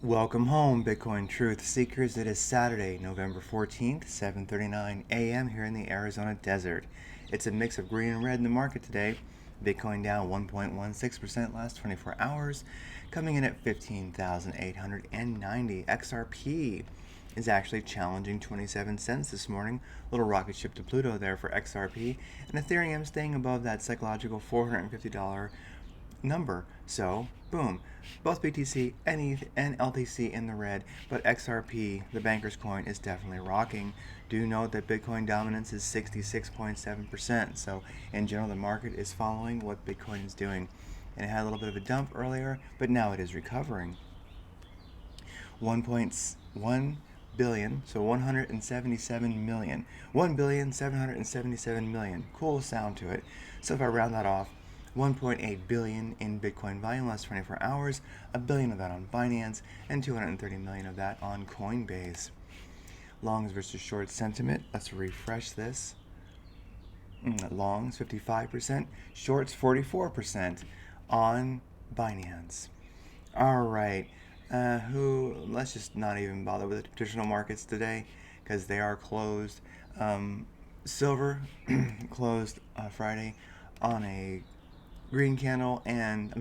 Welcome home, Bitcoin Truth Seekers. It is Saturday, November 14th, 7:39 a.m. here in the Arizona desert. It's a mix of green and red in the market today. Bitcoin down 1.16% last 24 hours, coming in at 15,890. XRP is actually challenging 27 cents this morning. Little rocket ship to Pluto there for XRP. And Ethereum staying above that psychological $450 number. So, boom, both BTC and ETH and LTC in the red, but XRP, the banker's coin, is definitely rocking. Do note that Bitcoin dominance is 66.7%. So, in general, the market is following what Bitcoin is doing. And it had a little bit of a dump earlier, but now it is recovering. 1.1 billion, so 177 million. 1,777 million. Cool sound to it. So if I round that off, 1.8 billion in Bitcoin volume last 24 hours, a billion of that on Binance, and 230 million of that on Coinbase. Longs versus short sentiment. Let's refresh this. Longs 55%, shorts 44% on Binance. All right. Let's just not even bother with the traditional markets today because they are closed. Silver closed Friday on a green candle, and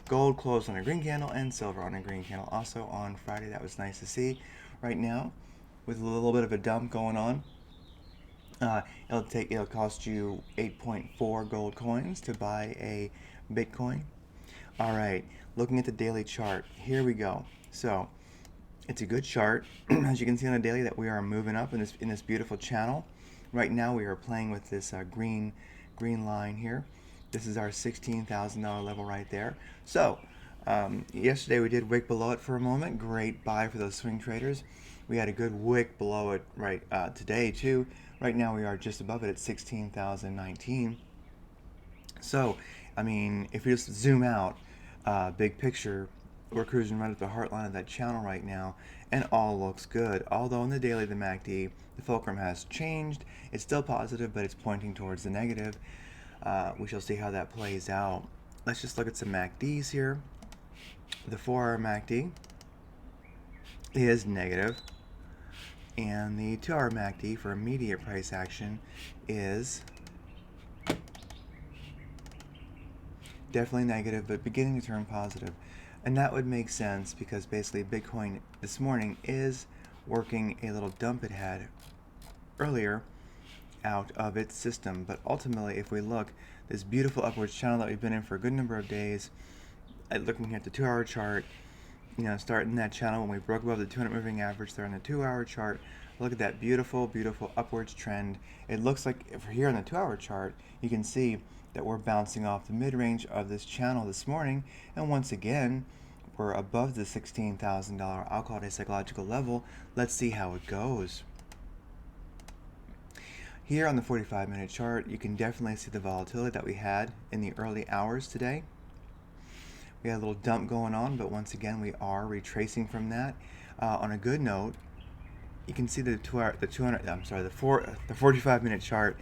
gold closed on a green candle and silver on a green candle also on Friday. That was nice to see. Right now, with a little bit of a dump going on, it'll cost you 8.4 gold coins to buy a Bitcoin. All right, looking at the daily chart, here we go. So it's a good chart. As you can see on the daily that we are moving up in this beautiful channel. Right now we are playing with this green line here. This is our $16,000 level right there. So yesterday we did wick below it for a moment. Great buy for those swing traders. We had a good wick below it right today too. Right now we are just above it at 16,019. So, I mean, if you just zoom out, big picture, we're cruising right at the heart line of that channel right now, and all looks good. Although in the daily, the MACD, the fulcrum has changed. It's still positive, but it's pointing towards the negative. We shall see how that plays out. Let's just look at some MACDs here. The 4-hour MACD is negative, and the 2-hour MACD for immediate price action is definitely negative, but beginning to turn positive. And that would make sense because basically Bitcoin this morning is working a little dump it had earlier out of its system. But ultimately, if we look, this beautiful upwards channel that we've been in for a good number of days, looking at the 2-hour chart, starting that channel when we broke above the 200 moving average there on the 2-hour chart, look at that beautiful, beautiful upwards trend. It looks like if we're here on the 2-hour chart, you can see that we're bouncing off the mid-range of this channel this morning, and once again we're above the $16,000, I'll call it a psychological level. Let's see how it goes. Here on the 45-minute chart, you can definitely see the volatility that we had in the early hours today. We had a little dump going on, but once again we are retracing from that. On a good note, you can see the 45-minute chart.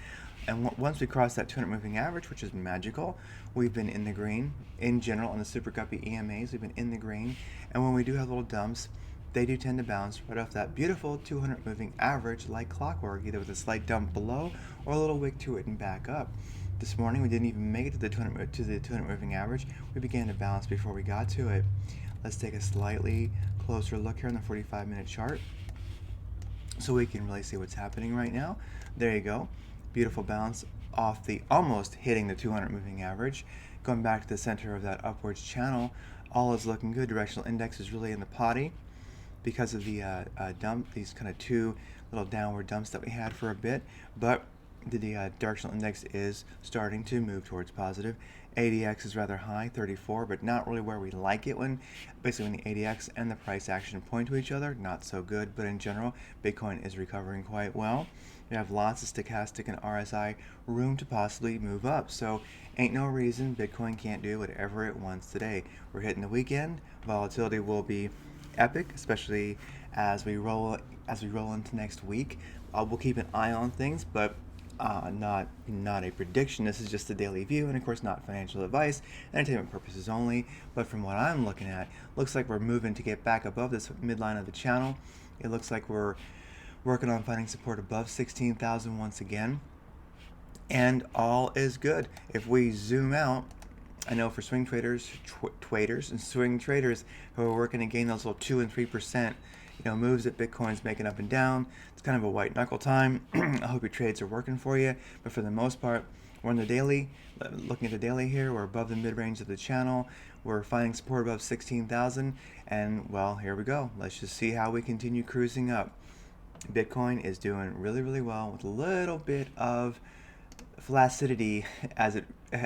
And once we cross that 200 moving average, which is magical, we've been in the green. In general, on the super guppy EMAs, we've been in the green. And when we do have little dumps, they do tend to bounce right off that beautiful 200 moving average like clockwork, either with a slight dump below or a little wick to it and back up. This morning, we didn't even make it to the 200 moving average. We began to bounce before we got to it. Let's take a slightly closer look here on the 45-minute chart so we can really see what's happening right now. There you go. Beautiful bounce off the almost hitting the 200 moving average. Going back to the center of that upwards channel, all is looking good. Directional index is really in the potty because of the dump, these kind of two little downward dumps that we had for a bit. But the directional index is starting to move towards positive. ADX is rather high, 34, but not really where we like it when the ADX and the price action point to each other. Not so good, but in general, Bitcoin is recovering quite well. You have lots of stochastic and RSI room to possibly move up. So ain't no reason Bitcoin can't do whatever it wants today. We're hitting the weekend. Volatility will be epic, especially as we roll into next week. We'll keep an eye on things, but not a prediction. This is just a daily view, and of course not financial advice, entertainment purposes only. But from what I'm looking at, looks like we're moving to get back above this midline of the channel. It looks like we're working on finding support above 16,000 once again, and all is good. If we zoom out, I know for swing traders, and swing traders who are working to gain those little 2 and 3%, moves that Bitcoin's making up and down. It's kind of a white knuckle time. I hope your trades are working for you, but for the most part, we're on the daily. Looking at the daily here, we're above the mid-range of the channel. We're finding support above 16,000, and well, here we go. Let's just see how we continue cruising up. Bitcoin is doing really, really well with a little bit of flaccidity as it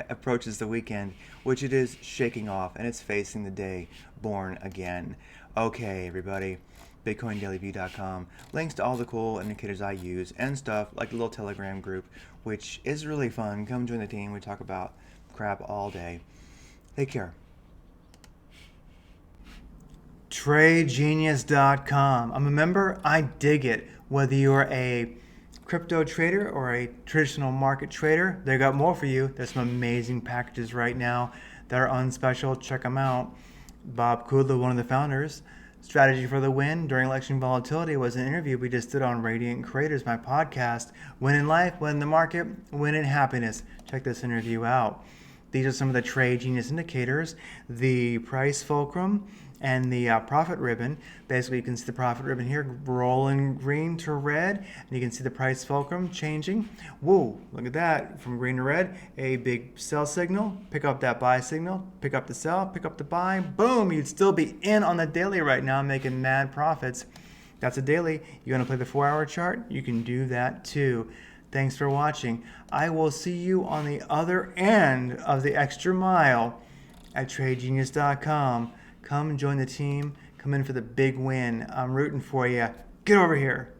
approaches the weekend, which it is shaking off, and it's facing the day born again. Okay, everybody, BitcoinDailyView.com. Links to all the cool indicators I use and stuff, like the little Telegram group, which is really fun. Come join the team. We talk about crap all day. Take care. TradeGenius.com. I'm a member. I dig it. Whether you're a crypto trader or a traditional market trader, they got more for you. There's some amazing packages right now that are on special. Check them out. Bob Kudla, one of the founders, Strategy for the Win During Election Volatility, was an interview we just did on Radiant Creators, my podcast. Win in life, win in the market, win in happiness. Check this interview out. These are some of the Trade Genius indicators. The price fulcrum and the profit ribbon. Basically, you can see the profit ribbon here rolling green to red, and you can see the price fulcrum changing. Whoa, look at that, from green to red, a big sell signal, pick up that buy signal, pick up the sell, pick up the buy, boom, you'd still be in on the daily right now, making mad profits. That's a daily. You want to play the 4-hour chart? You can do that too. Thanks for watching. I will see you on the other end of the extra mile at TradeGenius.com. Come join the team. Come in for the big win. I'm rooting for you. Get over here.